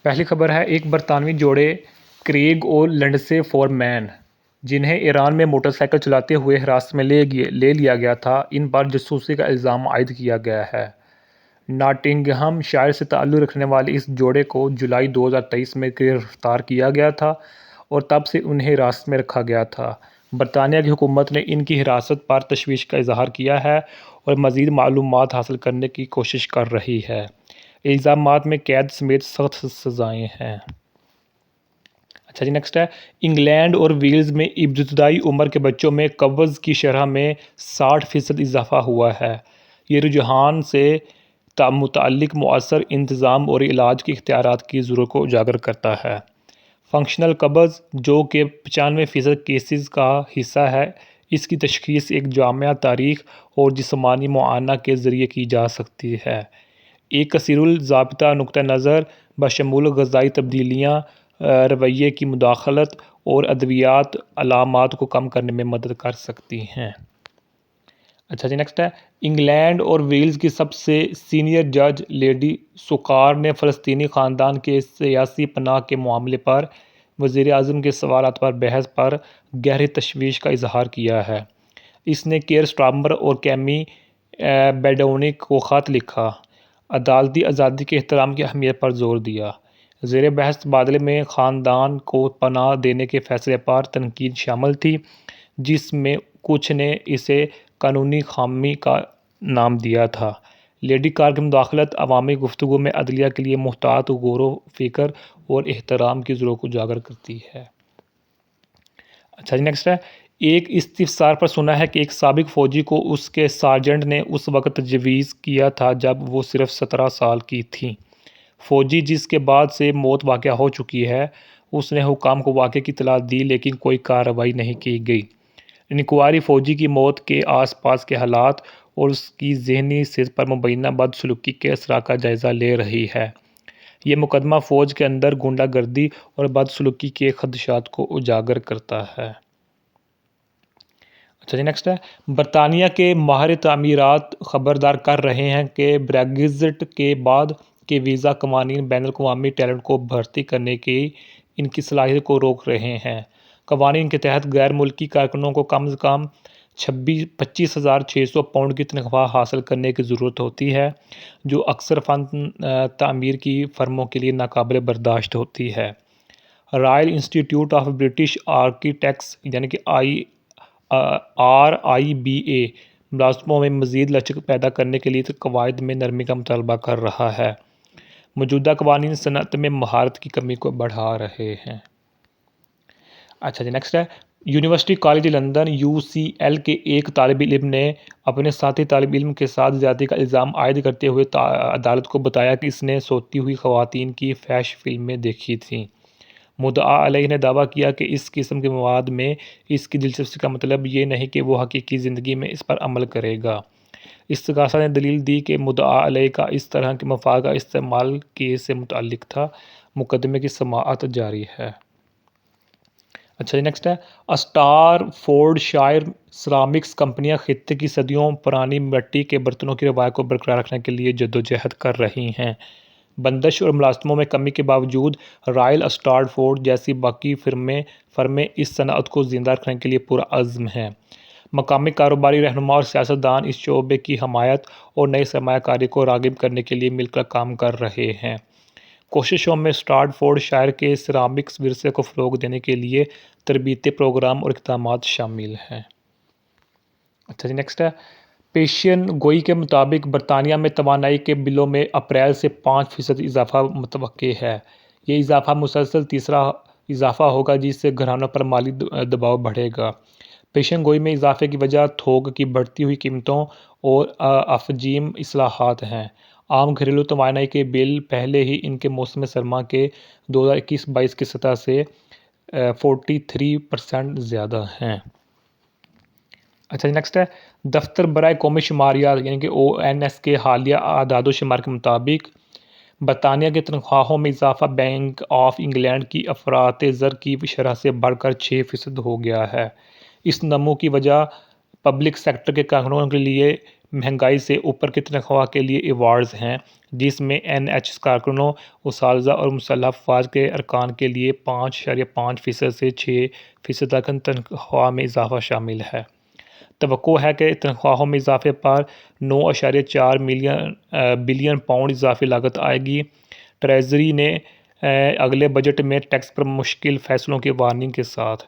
پہلی خبر ہے ایک برطانوی جوڑے کریگ اور لنڈسے فورمین جنہیں ایران میں موٹر سائیکل چلاتے ہوئے حراست میں لے لیا گیا تھا، ان پر جاسوسی کا الزام عائد کیا گیا ہے۔ ناٹنگہم شائر سے تعلق رکھنے والے اس جوڑے کو جولائی 2023 میں گرفتار کیا گیا تھا اور تب سے انہیں حراست میں رکھا گیا تھا۔ برطانیہ کی حکومت نے ان کی حراست پر تشویش کا اظہار کیا ہے اور مزید معلومات حاصل کرنے کی کوشش کر رہی ہے۔ الزامات میں قید سمیت سخت سزائیں ہیں۔ اچھا جی، نیکسٹ ہے انگلینڈ اور ویلز میں ابتدائی عمر کے بچوں میں قبض کی شرح میں 60% اضافہ ہوا ہے۔ یہ رجحان سے متعلق مؤثر انتظام اور علاج کے اختیارات کی ضرورت کو اجاگر کرتا ہے۔ فنکشنل قبض، جو کہ 95% کیسز کا حصہ ہے، اس کی تشخیص ایک جامع تاریخ اور جسمانی معائنہ کے ذریعے کی جا سکتی ہے۔ ایک کثیر الضابطہ نقطہ نظر بشمول غذائی تبدیلیاں، رویے کی مداخلت اور ادویات علامات کو کم کرنے میں مدد کر سکتی ہیں۔ اچھا جی، نیکسٹ ہے انگلینڈ اور ویلز کی سب سے سینئر جج لیڈی سوکار نے فلسطینی خاندان کے سیاسی پناہ کے معاملے پر وزیر اعظم کے سوالات پر بحث پر گہری تشویش کا اظہار کیا ہے۔ اس نے کیئر سٹارمر اور کیمی بیڈونک کو خط لکھا، عدالتی آزادی کے احترام کی اہمیت پر زور دیا۔ زیر بحث تبادلے میں خاندان کو پناہ دینے کے فیصلے پر تنقید شامل تھی، جس میں کچھ نے اسے قانونی خامی کا نام دیا تھا۔ لیڈی کار کی مداخلت عوامی گفتگو میں عدلیہ کے لیے محتاط غور و فکر اور احترام کی ضرورت کو اجاگر کرتی ہے۔ اچھا جی، نیکسٹ ہے ایک استفسار پر سنا ہے کہ ایک سابق فوجی کو اس کے سارجنٹ نے اس وقت تجویز کیا تھا جب وہ صرف 17 سال کی تھیں۔ فوجی، جس کے بعد سے موت واقع ہو چکی ہے، اس نے حکام کو واقعے کی اطلاع دی لیکن کوئی کارروائی نہیں کی گئی۔ انکوائری فوجی کی موت کے آس پاس کے حالات اور اس کی ذہنی صحت پر مبینہ بدسلوکی کے اثرات کا جائزہ لے رہی ہے۔ یہ مقدمہ فوج کے اندر غنڈہ گردی اور بدسلوکی کے خدشات کو اجاگر کرتا ہے۔ اچھا جی، نیکسٹ ہے برطانیہ کے ماہر تعمیرات خبردار کر رہے ہیں کہ بریگزٹ کے بعد کے ویزا قوانین بین الاقوامی ٹیلنٹ کو بھرتی کرنے کی ان کی صلاحیت کو روک رہے ہیں۔ قوانین کے تحت غیر ملکی کارکنوں کو کم از کم 25,600 پاؤنڈ کی تنخواہ حاصل کرنے کی ضرورت ہوتی ہے، جو اکثر فن تعمیر کی فرموں کے لیے ناقابل برداشت ہوتی ہے۔ رائل انسٹی ٹیوٹ آف برٹش آرکیٹیکٹس یعنی کہ RIBA ملازمتوں میں مزید لچک پیدا کرنے کے لیے قواعد میں نرمی کا مطالبہ کر رہا ہے۔ موجودہ قوانین صنعت میں مہارت کی کمی کو بڑھا رہے ہیں۔ اچھا جی، نیکسٹ ہے یونیورسٹی کالج لندن UCL کے ایک طالب علم نے اپنے ساتھی طالب علم کے ساتھ زیادتی کا الزام عائد کرتے ہوئے عدالت کو بتایا کہ اس نے سوتی ہوئی خواتین کی فحش فلمیں دیکھی تھیں۔ مدعا علیہ نے دعویٰ کیا کہ اس قسم کے مواد میں اس کی دلچسپی کا مطلب یہ نہیں کہ وہ حقیقی زندگی میں اس پر عمل کرے گا۔ استغاثہ نے دلیل دی کہ مدعا علیہ کا اس طرح کے مفاد کا استعمال کیس سے متعلق تھا۔ مقدمے کی سماعت جاری ہے۔ اچھا جی، نیکسٹ ہے اسٹار فورڈ شائر سرامکس کمپنیاں خطے کی صدیوں پرانی مٹی کے برتنوں کی روایت کو برقرار رکھنے کے لیے جدوجہد کر رہی ہیں۔ بندش اور ملازمتوں میں کمی کے باوجود رائل اسٹار فورڈ جیسی باقی فرمیں اس صنعت کو زندہ رکھنے کے لیے پرعزم ہیں۔ مقامی کاروباری رہنما اور سیاستدان اس شعبے کی حمایت اور نئی سرمایہ کاری کو راغب کرنے کے لیے مل کر کام کر رہے ہیں۔ کوششوں میں اسٹار فورڈ شائر کے سرامکس ورثے کو فروغ دینے کے لیے تربیتی پروگرام اور اقدامات شامل ہیں۔ اچھا جی، نیکسٹ ہے پیشین گوئی کے مطابق برطانیہ میں توانائی کے بلوں میں اپریل سے 5% اضافہ متوقع ہے۔ یہ اضافہ مسلسل تیسرا اضافہ ہوگا جس سے گھرانوں پر مالی دباؤ بڑھے گا۔ پیشین گوئی میں اضافے کی وجہ تھوک کی بڑھتی ہوئی قیمتوں اور افجیم اصلاحات ہیں۔ عام گھریلو توانائی کے بل پہلے ہی ان کے موسم سرما کے 2021-22 کی سطح سے 43% زیادہ ہیں۔ اچھا جی، نیکسٹ ہے دفتر برائے قومی شماریات یعنی کہ ONS کے حالیہ اعداد و شمار کے مطابق برطانیہ کی تنخواہوں میں اضافہ بینک آف انگلینڈ کی افراط زر کی شرح سے بڑھ کر 6% ہو گیا ہے۔ اس نمو کی وجہ پبلک سیکٹر کے کارکنوں کے لیے مہنگائی سے اوپر کی تنخواہ کے لیے ایوارڈز ہیں، جس میں NH کارکنوں، اساتذہ اور مسلح افواج کے ارکان کے لیے 5.5% سے 6% تک تنخواہ میں اضافہ شامل ہے۔ توقع ہے کہ تنخواہوں میں اضافے پر 9.4 بلین پاؤنڈ اضافی لاگت آئے گی۔ ٹریزری نے اگلے بجٹ میں ٹیکس پر مشکل فیصلوں کی وارننگ کے ساتھ